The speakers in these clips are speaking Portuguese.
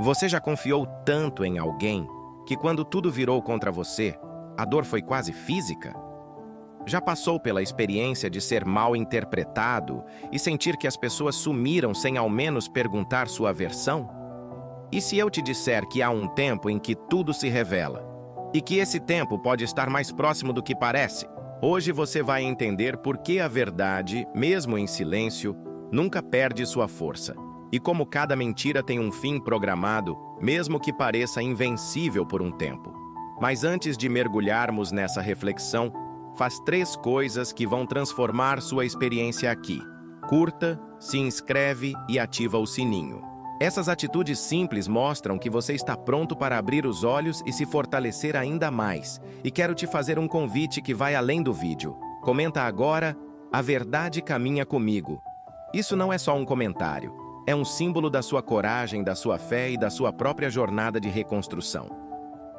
Você já confiou tanto em alguém que quando tudo virou contra você, a dor foi quase física? Já passou pela experiência de ser mal interpretado e sentir que as pessoas sumiram sem ao menos perguntar sua versão? E se eu te disser que há um tempo em que tudo se revela, e que esse tempo pode estar mais próximo do que parece? Hoje você vai entender por que a verdade, mesmo em silêncio, nunca perde sua força, e como cada mentira tem um fim programado, mesmo que pareça invencível por um tempo. Mas antes de mergulharmos nessa reflexão, faz 3 coisas que vão transformar sua experiência aqui. Curta, se inscreve e ativa o sininho. Essas atitudes simples mostram que você está pronto para abrir os olhos e se fortalecer ainda mais. E quero te fazer um convite que vai além do vídeo. Comenta agora: "A verdade caminha comigo". Isso não é só um comentário. É um símbolo da sua coragem, da sua fé e da sua própria jornada de reconstrução.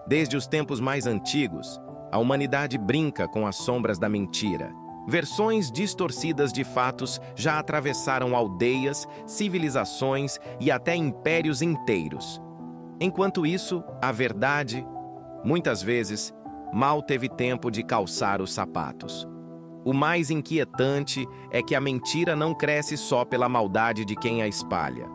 Desde os tempos mais antigos, a humanidade brinca com as sombras da mentira. Versões distorcidas de fatos já atravessaram aldeias, civilizações e até impérios inteiros. Enquanto isso, a verdade, muitas vezes, mal teve tempo de calçar os sapatos. O mais inquietante é que a mentira não cresce só pela maldade de quem a espalha.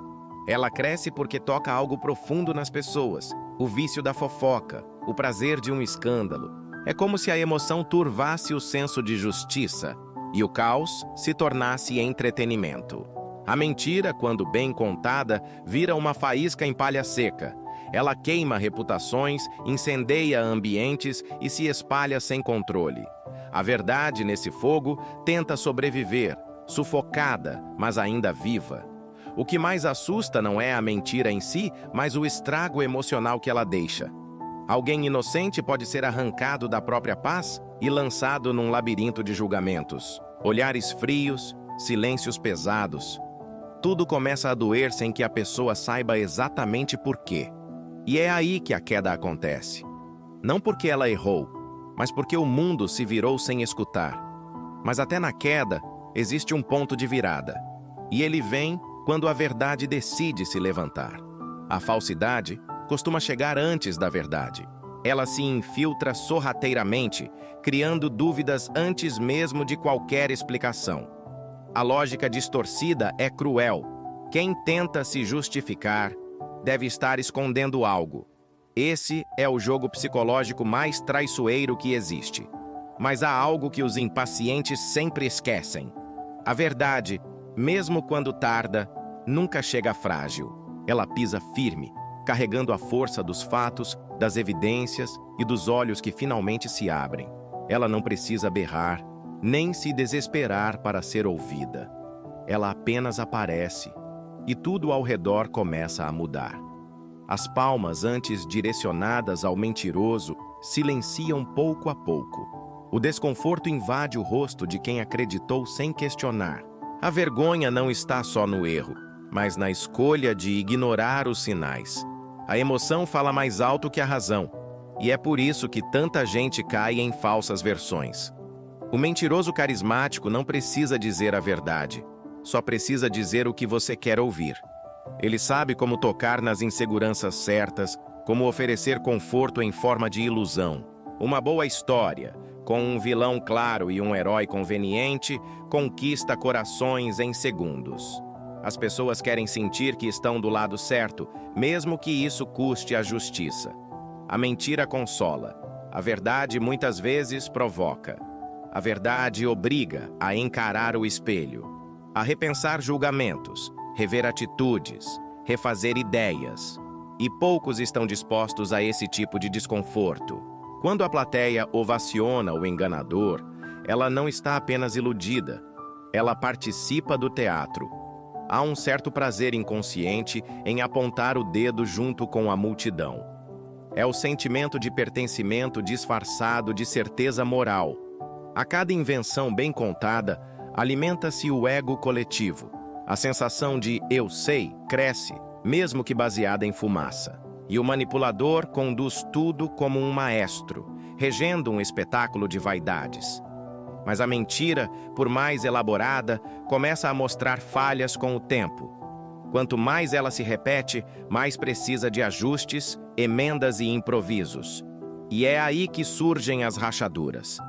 Ela cresce porque toca algo profundo nas pessoas, o vício da fofoca, o prazer de um escândalo. É como se a emoção turvasse o senso de justiça e o caos se tornasse entretenimento. A mentira, quando bem contada, vira uma faísca em palha seca. Ela queima reputações, incendeia ambientes e se espalha sem controle. A verdade, nesse fogo, tenta sobreviver, sufocada, mas ainda viva. O que mais assusta não é a mentira em si, mas o estrago emocional que ela deixa. Alguém inocente pode ser arrancado da própria paz e lançado num labirinto de julgamentos. Olhares frios, silêncios pesados. Tudo começa a doer sem que a pessoa saiba exatamente por quê. E é aí que a queda acontece. Não porque ela errou, mas porque o mundo se virou sem escutar. Mas até na queda, existe um ponto de virada. E ele vem quando a verdade decide se levantar. A falsidade costuma chegar antes da verdade. Ela se infiltra sorrateiramente, criando dúvidas antes mesmo de qualquer explicação. A lógica distorcida é cruel. Quem tenta se justificar deve estar escondendo algo. Esse é o jogo psicológico mais traiçoeiro que existe. Mas há algo que os impacientes sempre esquecem. A verdade, mesmo quando tarda, nunca chega frágil. Ela pisa firme, carregando a força dos fatos, das evidências e dos olhos que finalmente se abrem. Ela não precisa berrar, nem se desesperar para ser ouvida. Ela apenas aparece, e tudo ao redor começa a mudar. As palmas, antes direcionadas ao mentiroso, silenciam pouco a pouco. O desconforto invade o rosto de quem acreditou sem questionar. A vergonha não está só no erro, mas na escolha de ignorar os sinais. A emoção fala mais alto que a razão, e é por isso que tanta gente cai em falsas versões. O mentiroso carismático não precisa dizer a verdade, só precisa dizer o que você quer ouvir. Ele sabe como tocar nas inseguranças certas, como oferecer conforto em forma de ilusão. Uma boa história, com um vilão claro e um herói conveniente, conquista corações em segundos. As pessoas querem sentir que estão do lado certo, mesmo que isso custe a justiça. A mentira consola. A verdade muitas vezes provoca. A verdade obriga a encarar o espelho, a repensar julgamentos, rever atitudes, refazer ideias. E poucos estão dispostos a esse tipo de desconforto. Quando a plateia ovaciona o enganador, ela não está apenas iludida, ela participa do teatro. Há um certo prazer inconsciente em apontar o dedo junto com a multidão. É o sentimento de pertencimento disfarçado de certeza moral. A cada invenção bem contada, alimenta-se o ego coletivo. A sensação de "eu sei" cresce, mesmo que baseada em fumaça. E o manipulador conduz tudo como um maestro, regendo um espetáculo de vaidades. Mas a mentira, por mais elaborada, começa a mostrar falhas com o tempo. Quanto mais ela se repete, mais precisa de ajustes, emendas e improvisos. E é aí que surgem as rachaduras.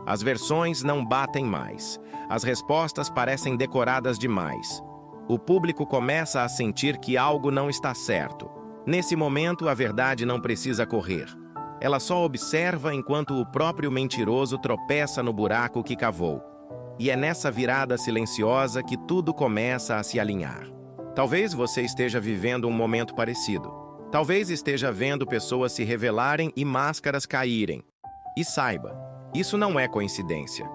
As versões não batem mais. As respostas parecem decoradas demais. O público começa a sentir que algo não está certo. Nesse momento, a verdade não precisa correr. Ela só observa enquanto o próprio mentiroso tropeça no buraco que cavou. E é nessa virada silenciosa que tudo começa a se alinhar. Talvez você esteja vivendo um momento parecido. Talvez esteja vendo pessoas se revelarem e máscaras caírem. E saiba, isso não é coincidência.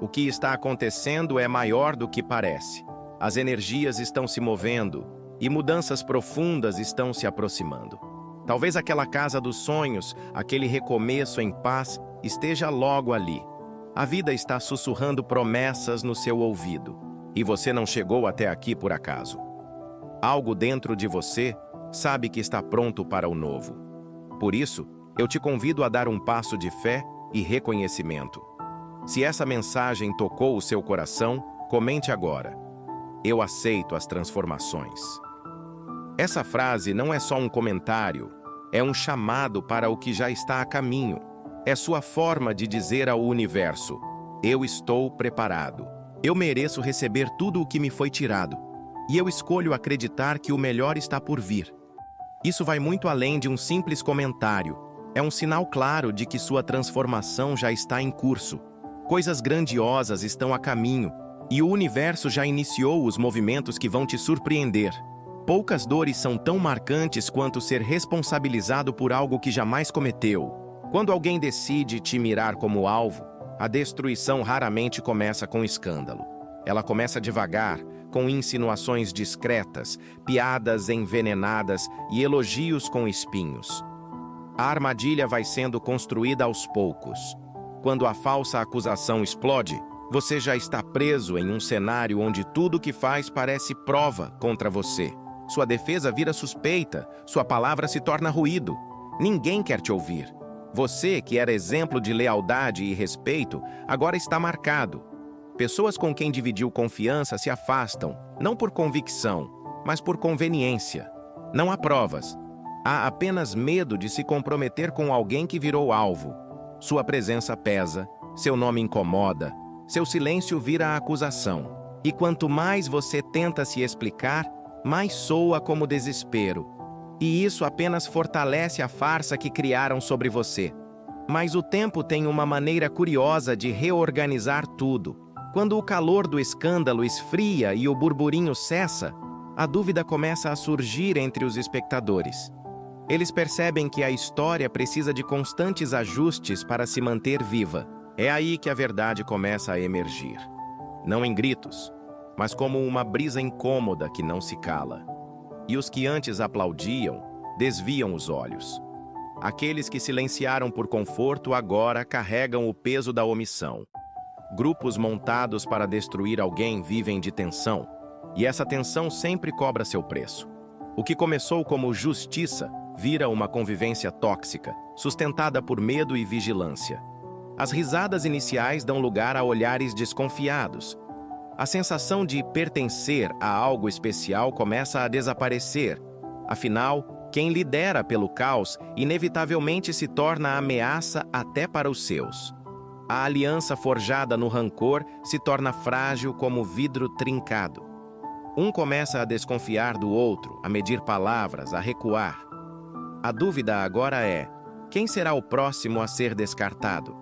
O que está acontecendo é maior do que parece. As energias estão se movendo e mudanças profundas estão se aproximando. Talvez aquela casa dos sonhos, aquele recomeço em paz, esteja logo ali. A vida está sussurrando promessas no seu ouvido. E você não chegou até aqui por acaso. Algo dentro de você sabe que está pronto para o novo. Por isso, eu te convido a dar um passo de fé e reconhecimento. Se essa mensagem tocou o seu coração, comente agora. Eu aceito as transformações. Essa frase não é só um comentário, é um chamado para o que já está a caminho. É sua forma de dizer ao universo: eu estou preparado. Eu mereço receber tudo o que me foi tirado. E eu escolho acreditar que o melhor está por vir. Isso vai muito além de um simples comentário. É um sinal claro de que sua transformação já está em curso. Coisas grandiosas estão a caminho, e o universo já iniciou os movimentos que vão te surpreender. Poucas dores são tão marcantes quanto ser responsabilizado por algo que jamais cometeu. Quando alguém decide te mirar como alvo, a destruição raramente começa com escândalo. Ela começa devagar, com insinuações discretas, piadas envenenadas e elogios com espinhos. A armadilha vai sendo construída aos poucos. Quando a falsa acusação explode, você já está preso em um cenário onde tudo o que faz parece prova contra você. Sua defesa vira suspeita, sua palavra se torna ruído. Ninguém quer te ouvir. Você, que era exemplo de lealdade e respeito, agora está marcado. Pessoas com quem dividiu confiança se afastam, não por convicção, mas por conveniência. Não há provas. Há apenas medo de se comprometer com alguém que virou alvo. Sua presença pesa, seu nome incomoda, seu silêncio vira acusação. E quanto mais você tenta se explicar, mais soa como desespero. E isso apenas fortalece a farsa que criaram sobre você. Mas o tempo tem uma maneira curiosa de reorganizar tudo. Quando o calor do escândalo esfria e o burburinho cessa, a dúvida começa a surgir entre os espectadores. Eles percebem que a história precisa de constantes ajustes para se manter viva. É aí que a verdade começa a emergir. Não em gritos, mas como uma brisa incômoda que não se cala. E os que antes aplaudiam, desviam os olhos. Aqueles que silenciaram por conforto agora carregam o peso da omissão. Grupos montados para destruir alguém vivem de tensão, e essa tensão sempre cobra seu preço. O que começou como justiça vira uma convivência tóxica, sustentada por medo e vigilância. As risadas iniciais dão lugar a olhares desconfiados. A sensação de pertencer a algo especial começa a desaparecer. Afinal, quem lidera pelo caos inevitavelmente se torna ameaça até para os seus. A aliança forjada no rancor se torna frágil como vidro trincado. Um começa a desconfiar do outro, a medir palavras, a recuar. A dúvida agora é: quem será o próximo a ser descartado?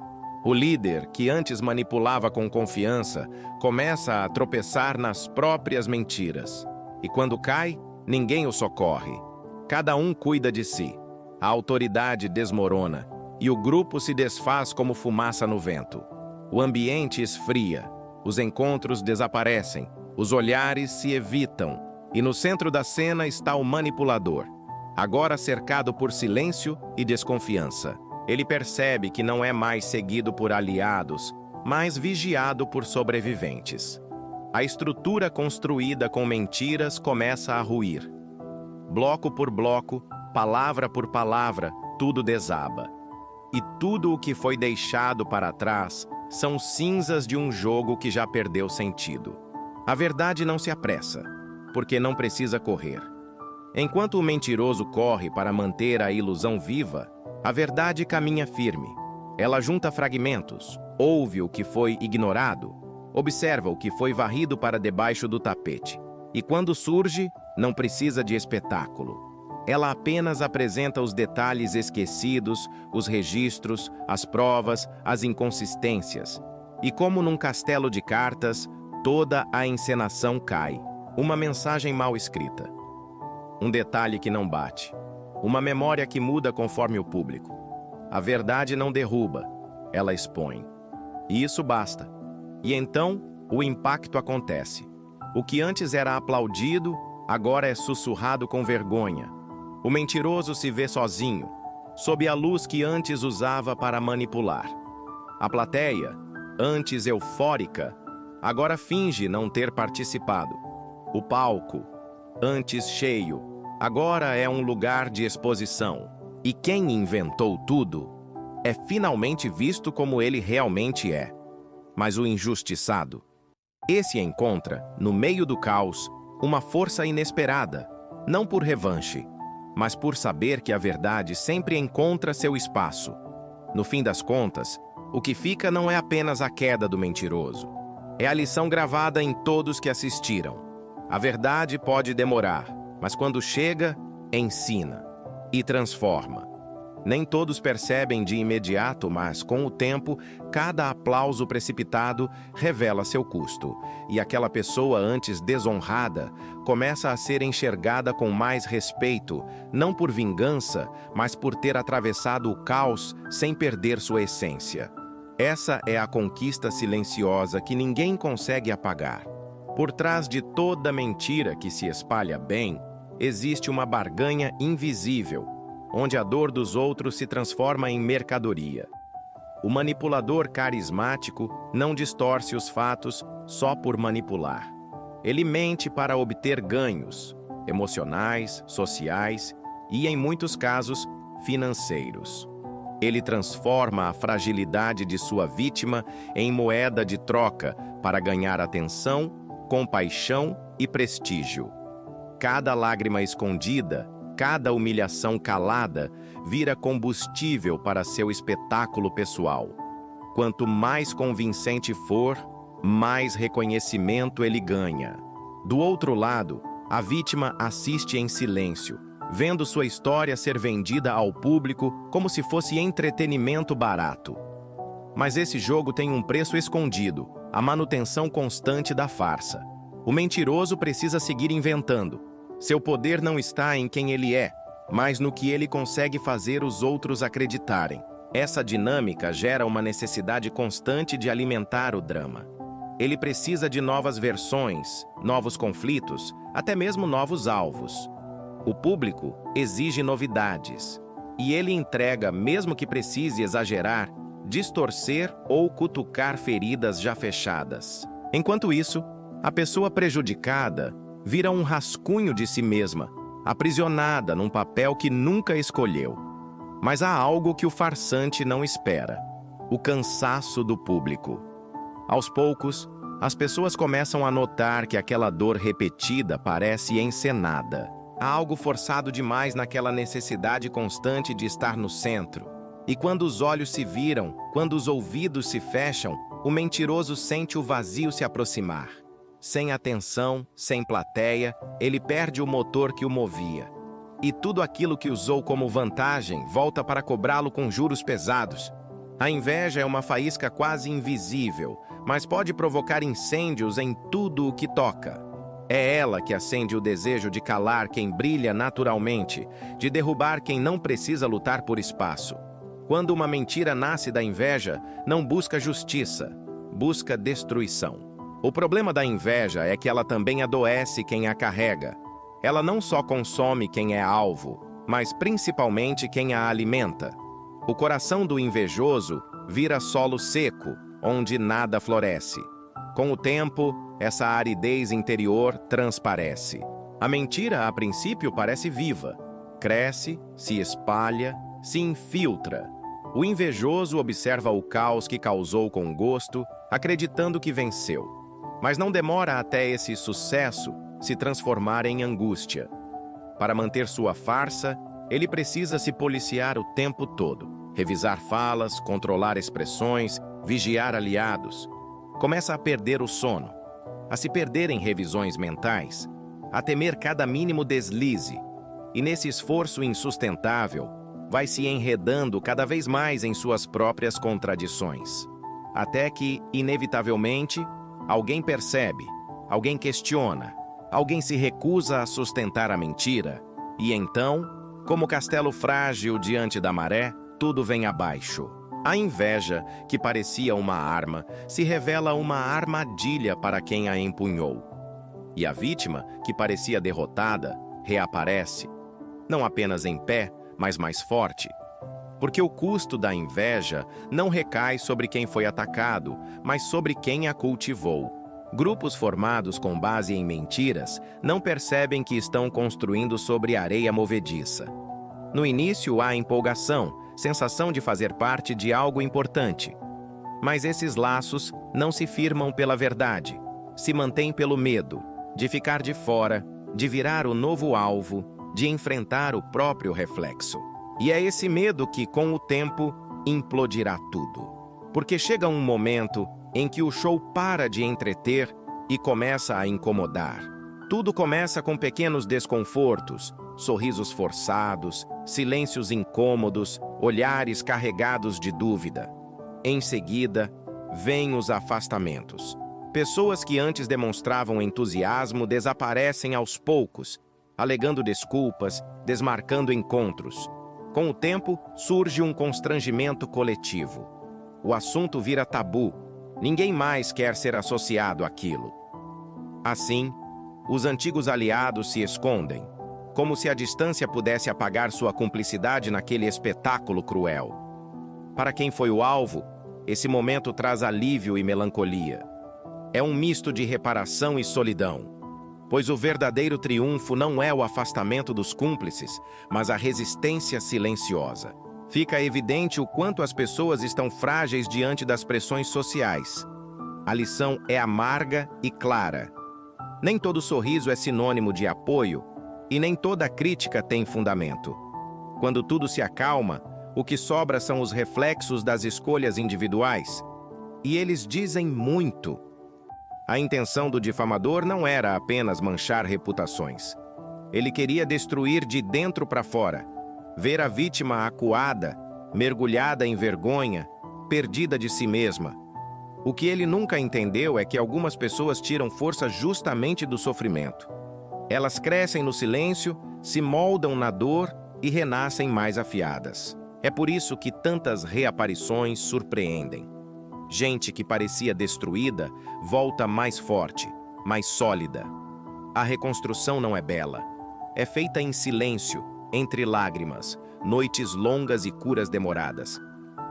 O líder, que antes manipulava com confiança, começa a tropeçar nas próprias mentiras. E quando cai, ninguém o socorre. Cada um cuida de si. A autoridade desmorona. E o grupo se desfaz como fumaça no vento. O ambiente esfria, os encontros desaparecem, os olhares se evitam, e no centro da cena está o manipulador, agora cercado por silêncio e desconfiança. Ele percebe que não é mais seguido por aliados, mas vigiado por sobreviventes. A estrutura construída com mentiras começa a ruir. Bloco por bloco, palavra por palavra, tudo desaba. E tudo o que foi deixado para trás são cinzas de um jogo que já perdeu sentido. A verdade não se apressa. porque não precisa correr. Enquanto o mentiroso corre para manter a ilusão viva, a verdade caminha firme. Ela junta fragmentos, ouve o que foi ignorado, observa o que foi varrido para debaixo do tapete. E quando surge, não precisa de espetáculo. Ela apenas apresenta os detalhes esquecidos, os registros, as provas, as inconsistências. E como num castelo de cartas, toda a encenação cai. Uma mensagem mal escrita. Um detalhe que não bate. Uma memória que muda conforme o público. A verdade não derruba, ela expõe. E isso basta. E então, o impacto acontece. O que antes era aplaudido, agora é sussurrado com vergonha. O mentiroso se vê sozinho, sob a luz que antes usava para manipular. A plateia, antes eufórica, agora finge não ter participado. O palco, antes cheio, agora é um lugar de exposição. E quem inventou tudo é finalmente visto como ele realmente é. Mas o injustiçado, esse encontra, no meio do caos, uma força inesperada, não por revanche, mas por saber que a verdade sempre encontra seu espaço. No fim das contas, o que fica não é apenas a queda do mentiroso, é a lição gravada em todos que assistiram. A verdade pode demorar, mas quando chega, ensina e transforma. Nem todos percebem de imediato, mas, com o tempo, cada aplauso precipitado revela seu custo, e aquela pessoa antes desonrada começa a ser enxergada com mais respeito, não por vingança, mas por ter atravessado o caos sem perder sua essência. Essa é a conquista silenciosa que ninguém consegue apagar. Por trás de toda mentira que se espalha bem, existe uma barganha invisível, onde a dor dos outros se transforma em mercadoria. O manipulador carismático não distorce os fatos só por manipular. Ele mente para obter ganhos emocionais, sociais e, em muitos casos, financeiros. Ele transforma a fragilidade de sua vítima em moeda de troca para ganhar atenção, compaixão e prestígio. Cada lágrima escondida, cada humilhação calada vira combustível para seu espetáculo pessoal. Quanto mais convincente for, mais reconhecimento ele ganha. Do outro lado, a vítima assiste em silêncio, vendo sua história ser vendida ao público como se fosse entretenimento barato. Mas esse jogo tem um preço escondido, a manutenção constante da farsa. O mentiroso precisa seguir inventando. Seu poder não está em quem ele é, mas no que ele consegue fazer os outros acreditarem. Essa dinâmica gera uma necessidade constante de alimentar o drama. Ele precisa de novas versões, novos conflitos, até mesmo novos alvos. O público exige novidades, e ele entrega, mesmo que precise exagerar, distorcer ou cutucar feridas já fechadas. Enquanto isso, a pessoa prejudicada vira um rascunho de si mesma, aprisionada num papel que nunca escolheu. Mas há algo que o farsante não espera: o cansaço do público. Aos poucos, as pessoas começam a notar que aquela dor repetida parece encenada. Há algo forçado demais naquela necessidade constante de estar no centro. E quando os olhos se viram, quando os ouvidos se fecham, o mentiroso sente o vazio se aproximar. Sem atenção, sem plateia, ele perde o motor que o movia. E tudo aquilo que usou como vantagem volta para cobrá-lo com juros pesados. A inveja é uma faísca quase invisível, mas pode provocar incêndios em tudo o que toca. É ela que acende o desejo de calar quem brilha naturalmente, de derrubar quem não precisa lutar por espaço. Quando uma mentira nasce da inveja, não busca justiça, busca destruição. O problema da inveja é que ela também adoece quem a carrega. Ela não só consome quem é alvo, mas principalmente quem a alimenta. O coração do invejoso vira solo seco, onde nada floresce. Com o tempo, essa aridez interior transparece. A mentira, a princípio, parece viva. Cresce, se espalha, se infiltra. O invejoso observa o caos que causou com gosto, acreditando que venceu. Mas não demora até esse sucesso se transformar em angústia. Para manter sua farsa, ele precisa se policiar o tempo todo, revisar falas, controlar expressões, vigiar aliados. Começa a perder o sono, a se perder em revisões mentais, a temer cada mínimo deslize, e nesse esforço insustentável, vai se enredando cada vez mais em suas próprias contradições. Até que, inevitavelmente, alguém percebe, alguém questiona, alguém se recusa a sustentar a mentira, e então, como castelo frágil diante da maré, tudo vem abaixo. A inveja, que parecia uma arma, se revela uma armadilha para quem a empunhou. E a vítima, que parecia derrotada, reaparece, não apenas em pé, mas mais forte. Porque o custo da inveja não recai sobre quem foi atacado, mas sobre quem a cultivou. Grupos formados com base em mentiras não percebem que estão construindo sobre areia movediça. No início há empolgação, sensação de fazer parte de algo importante. Mas esses laços não se firmam pela verdade, se mantêm pelo medo, de ficar de fora, de virar o novo alvo, de enfrentar o próprio reflexo. E é esse medo que, com o tempo, implodirá tudo. Porque chega um momento em que o show para de entreter e começa a incomodar. Tudo começa com pequenos desconfortos, sorrisos forçados, silêncios incômodos, olhares carregados de dúvida. Em seguida, vêm os afastamentos. Pessoas que antes demonstravam entusiasmo desaparecem aos poucos, alegando desculpas, desmarcando encontros. Com o tempo, surge um constrangimento coletivo. O assunto vira tabu. Ninguém mais quer ser associado àquilo. Assim, os antigos aliados se escondem, como se a distância pudesse apagar sua cumplicidade naquele espetáculo cruel. Para quem foi o alvo, esse momento traz alívio e melancolia. É um misto de reparação e solidão, pois o verdadeiro triunfo não é o afastamento dos cúmplices, mas a resistência silenciosa. Fica evidente o quanto as pessoas estão frágeis diante das pressões sociais. A lição é amarga e clara. Nem todo sorriso é sinônimo de apoio, e nem toda crítica tem fundamento. Quando tudo se acalma, o que sobra são os reflexos das escolhas individuais. E eles dizem muito. A intenção do difamador não era apenas manchar reputações. Ele queria destruir de dentro para fora, ver a vítima acuada, mergulhada em vergonha, perdida de si mesma. O que ele nunca entendeu é que algumas pessoas tiram força justamente do sofrimento. Elas crescem no silêncio, se moldam na dor e renascem mais afiadas. É por isso que tantas reaparições surpreendem. Gente que parecia destruída volta mais forte, mais sólida. A reconstrução não é bela. É feita em silêncio, entre lágrimas, noites longas e curas demoradas.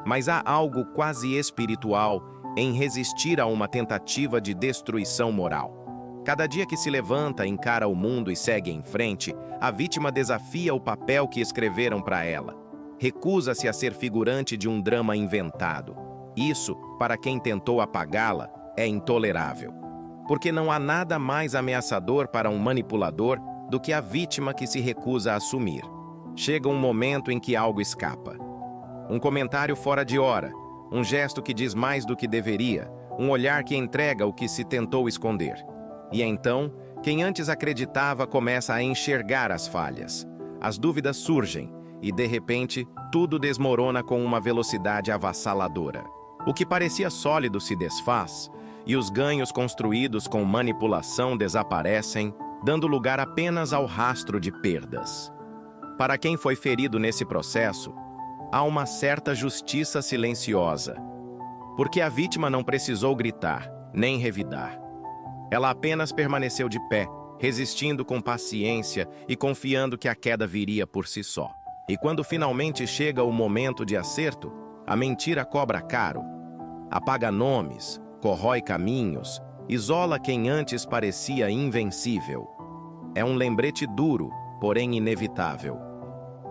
Mas há algo quase espiritual em resistir a uma tentativa de destruição moral. Cada dia que se levanta, encara o mundo e segue em frente, a vítima desafia o papel que escreveram para ela. Recusa-se a ser figurante de um drama inventado. Isso, para quem tentou apagá-la, é intolerável. Porque não há nada mais ameaçador para um manipulador do que a vítima que se recusa a assumir. Chega um momento em que algo escapa. Um comentário fora de hora, um gesto que diz mais do que deveria, um olhar que entrega o que se tentou esconder. E então, quem antes acreditava começa a enxergar as falhas. As dúvidas surgem e, de repente, tudo desmorona com uma velocidade avassaladora. O que parecia sólido se desfaz, e os ganhos construídos com manipulação desaparecem, dando lugar apenas ao rastro de perdas. Para quem foi ferido nesse processo, há uma certa justiça silenciosa, porque a vítima não precisou gritar, nem revidar. Ela apenas permaneceu de pé, resistindo com paciência e confiando que a queda viria por si só. E quando finalmente chega o momento de acerto, a mentira cobra caro. Apaga nomes, corrói caminhos, isola quem antes parecia invencível. É um lembrete duro, porém inevitável.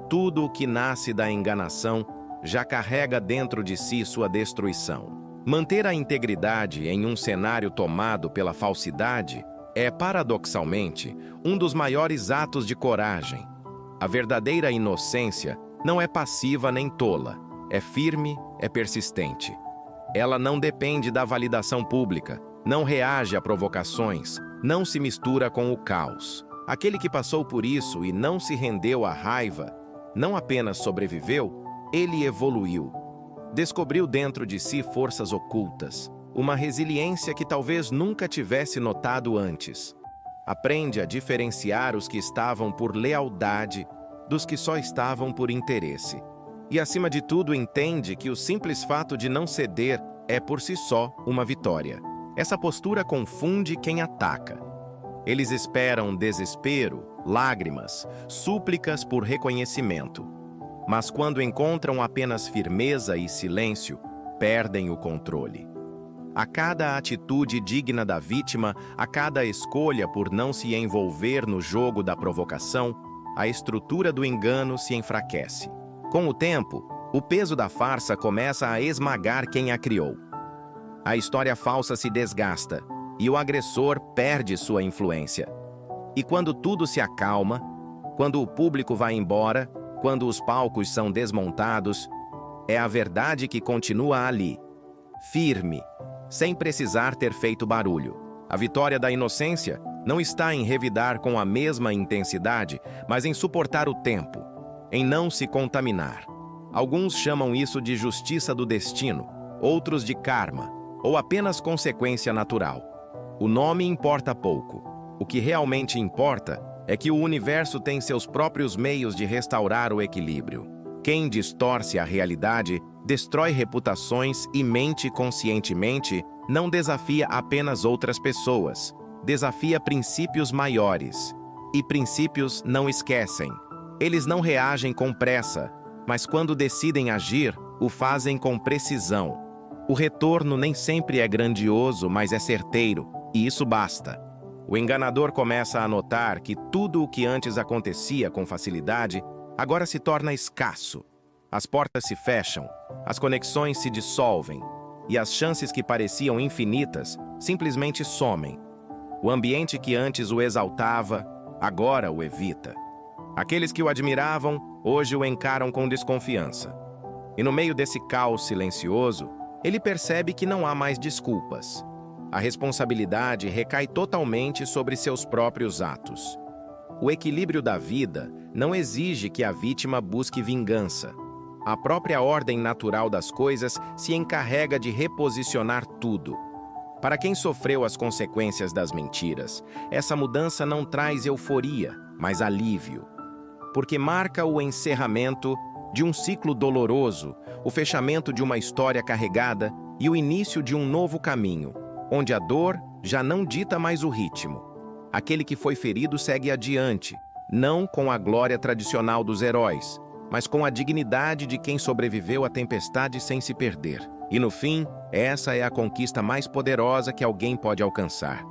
Tudo o que nasce da enganação já carrega dentro de si sua destruição. Manter a integridade em um cenário tomado pela falsidade é, paradoxalmente, um dos maiores atos de coragem. A verdadeira inocência não é passiva nem tola, é firme, é persistente. Ela não depende da validação pública, não reage a provocações, não se mistura com o caos. Aquele que passou por isso e não se rendeu à raiva, não apenas sobreviveu, ele evoluiu. Descobriu dentro de si forças ocultas, uma resiliência que talvez nunca tivesse notado antes. Aprende a diferenciar os que estavam por lealdade dos que só estavam por interesse. E, acima de tudo, entende que o simples fato de não ceder é, por si só, uma vitória. Essa postura confunde quem ataca. Eles esperam desespero, lágrimas, súplicas por reconhecimento. Mas quando encontram apenas firmeza e silêncio, perdem o controle. A cada atitude digna da vítima, a cada escolha por não se envolver no jogo da provocação, a estrutura do engano se enfraquece. Com o tempo, o peso da farsa começa a esmagar quem a criou. A história falsa se desgasta e o agressor perde sua influência. E quando tudo se acalma, quando o público vai embora, quando os palcos são desmontados, é a verdade que continua ali, firme, sem precisar ter feito barulho. A vitória da inocência não está em revidar com a mesma intensidade, mas em suportar o tempo, em não se contaminar. Alguns chamam isso de justiça do destino, outros de karma, ou apenas consequência natural. O nome importa pouco. O que realmente importa é que o universo tem seus próprios meios de restaurar o equilíbrio. Quem distorce a realidade, destrói reputações e mente conscientemente, não desafia apenas outras pessoas, desafia princípios maiores. E princípios não esquecem. Eles não reagem com pressa, mas quando decidem agir, o fazem com precisão. O retorno nem sempre é grandioso, mas é certeiro, e isso basta. O enganador começa a notar que tudo o que antes acontecia com facilidade, agora se torna escasso. As portas se fecham, as conexões se dissolvem, e as chances que pareciam infinitas simplesmente somem. O ambiente que antes o exaltava, agora o evita. Aqueles que o admiravam, hoje o encaram com desconfiança. E no meio desse caos silencioso, ele percebe que não há mais desculpas. A responsabilidade recai totalmente sobre seus próprios atos. O equilíbrio da vida não exige que a vítima busque vingança. A própria ordem natural das coisas se encarrega de reposicionar tudo. Para quem sofreu as consequências das mentiras, essa mudança não traz euforia, mas alívio. Porque marca o encerramento de um ciclo doloroso, o fechamento de uma história carregada e o início de um novo caminho, onde a dor já não dita mais o ritmo. Aquele que foi ferido segue adiante, não com a glória tradicional dos heróis, mas com a dignidade de quem sobreviveu à tempestade sem se perder. E no fim, essa é a conquista mais poderosa que alguém pode alcançar.